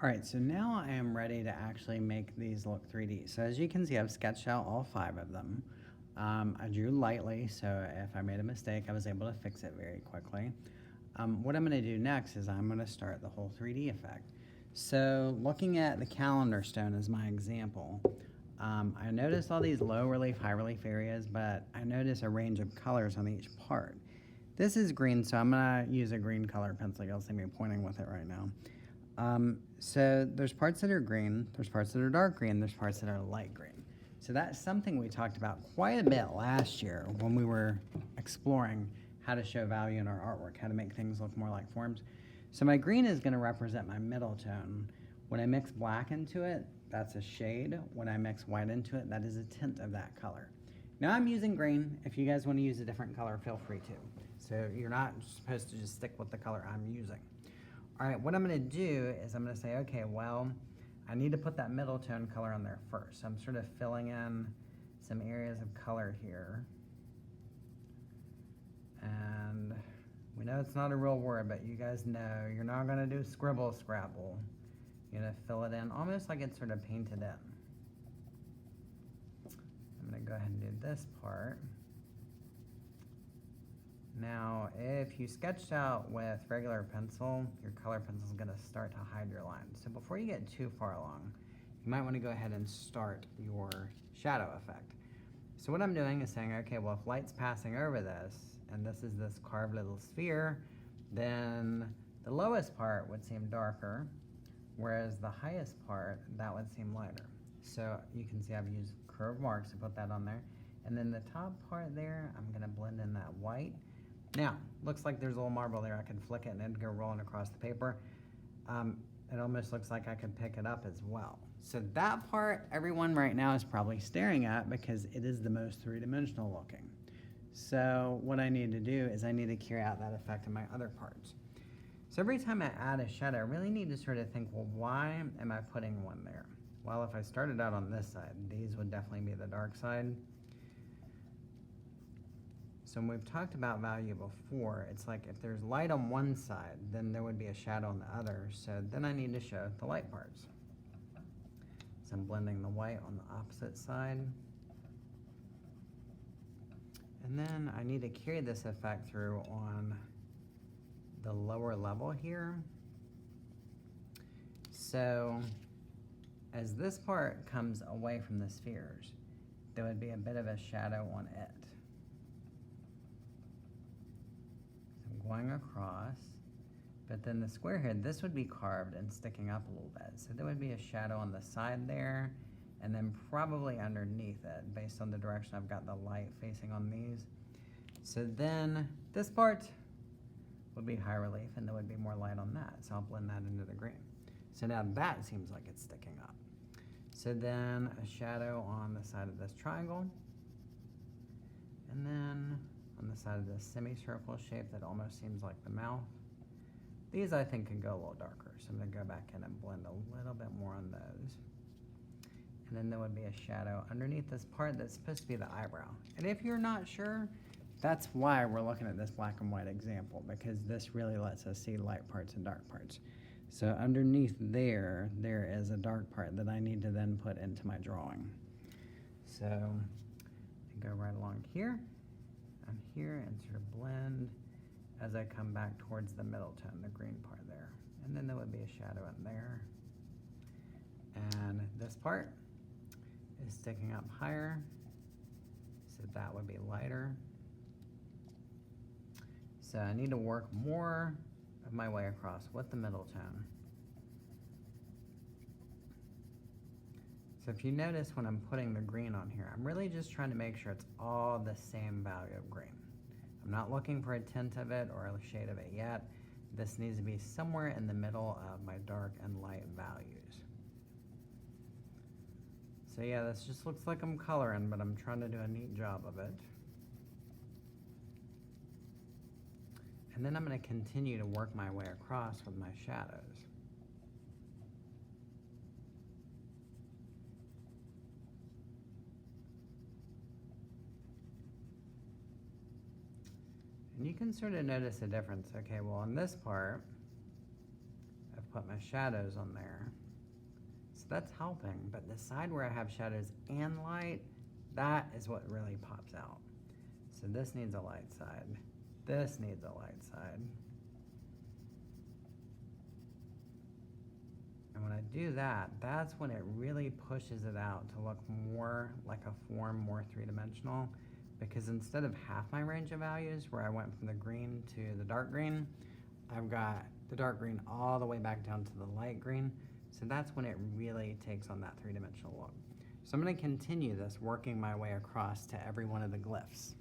All right, so now I am ready to actually make these look 3D. So as you can see, I've sketched out all 5 of them. I drew lightly, so if I made a mistake, I was able to fix it very quickly. What I'm gonna do next is I'm gonna start the whole 3D effect. So looking at the calendar stone as my example, I noticed all these low relief, high relief areas, but I noticed a range of colors on each part. This is green, so I'm gonna use a green color pencil. You'll see me pointing with it right now. So there's parts that are green, there's parts that are dark green, there's parts that are light green. So that's something we talked about quite a bit last year when we were exploring how to show value in our artwork, how to make things look more like forms. So my green is gonna represent my middle tone. When I mix black into it, that's a shade. When I mix white into it, that is a tint of that color. Now I'm using green. If you guys want to use a different color, feel free to. So you're not supposed to just stick with the color I'm using. All right, what I'm gonna do is I'm gonna say, okay, well, I need to put that middle tone color on there first. So I'm sort of filling in some areas of color here. And we know it's not a real word, but you guys know you're not gonna do scribble scrabble. You're gonna fill it in almost like it's sort of painted in. I'm gonna go ahead and do this part. Now, if you sketched out with regular pencil, your color pencil is gonna start to hide your lines. So before you get too far along, you might wanna go ahead and start your shadow effect. So what I'm doing is saying, okay, well, if light's passing over this, and this is this carved little sphere, then the lowest part would seem darker, whereas the highest part, that would seem lighter. So you can see I've used curved marks to put that on there. And then the top part there, I'm gonna blend in that white. Now, looks like there's a little marble there. I can flick it and it'd go rolling across the paper. It almost looks like I could pick it up as well. So that part, everyone right now is probably staring at because it is the most three-dimensional looking. So what I need to do is I need to carry out that effect in my other parts. So every time I add a shadow, I really need to sort of think, well, why am I putting one there? Well, if I started out on this side, these would definitely be the dark side. So when we've talked about value before, it's like if there's light on one side, then there would be a shadow on the other. So then I need to show the light parts. So I'm blending the white on the opposite side. And then I need to carry this effect through on the lower level here. So as this part comes away from the spheres, there would be a bit of a shadow on it. Going across, but then the square here, this would be carved and sticking up a little bit. So there would be a shadow on the side there, and then probably underneath it, based on the direction I've got the light facing on these. So then this part would be high relief, and there would be more light on that. So I'll blend that into the green. So now that seems like it's sticking up. So then a shadow on the side of this triangle, and then on the side of this semicircle shape that almost seems like the mouth. These I think can go a little darker, so I'm gonna go back in and blend a little bit more on those. And then there would be a shadow underneath this part that's supposed to be the eyebrow. And if you're not sure, that's why we're looking at this black and white example, because this really lets us see light parts and dark parts. So underneath there is a dark part that I need to then put into my drawing. So I go right along here. On here and sort of blend as I come back towards the middle tone, the green part there. And then there would be a shadow in there. And this part is sticking up higher, so that would be lighter. So I need to work more of my way across with the middle tone. So if you notice when I'm putting the green on here, I'm really just trying to make sure it's all the same value of green. I'm not looking for a tint of it or a shade of it yet. This needs to be somewhere in the middle of my dark and light values. So yeah, this just looks like I'm coloring, but I'm trying to do a neat job of it. And then I'm going to continue to work my way across with my shadows. And you can sort of notice a difference. Okay, well on this part, I've put my shadows on there. So that's helping, but the side where I have shadows and light, that is what really pops out. So this needs a light side. This needs a light side. And when I do that, that's when it really pushes it out to look more like a form, more three-dimensional. Because instead of half my range of values, where I went from the green to the dark green, I've got the dark green all the way back down to the light green. So that's when it really takes on that three-dimensional look. So I'm going to continue this, working my way across to every one of the glyphs.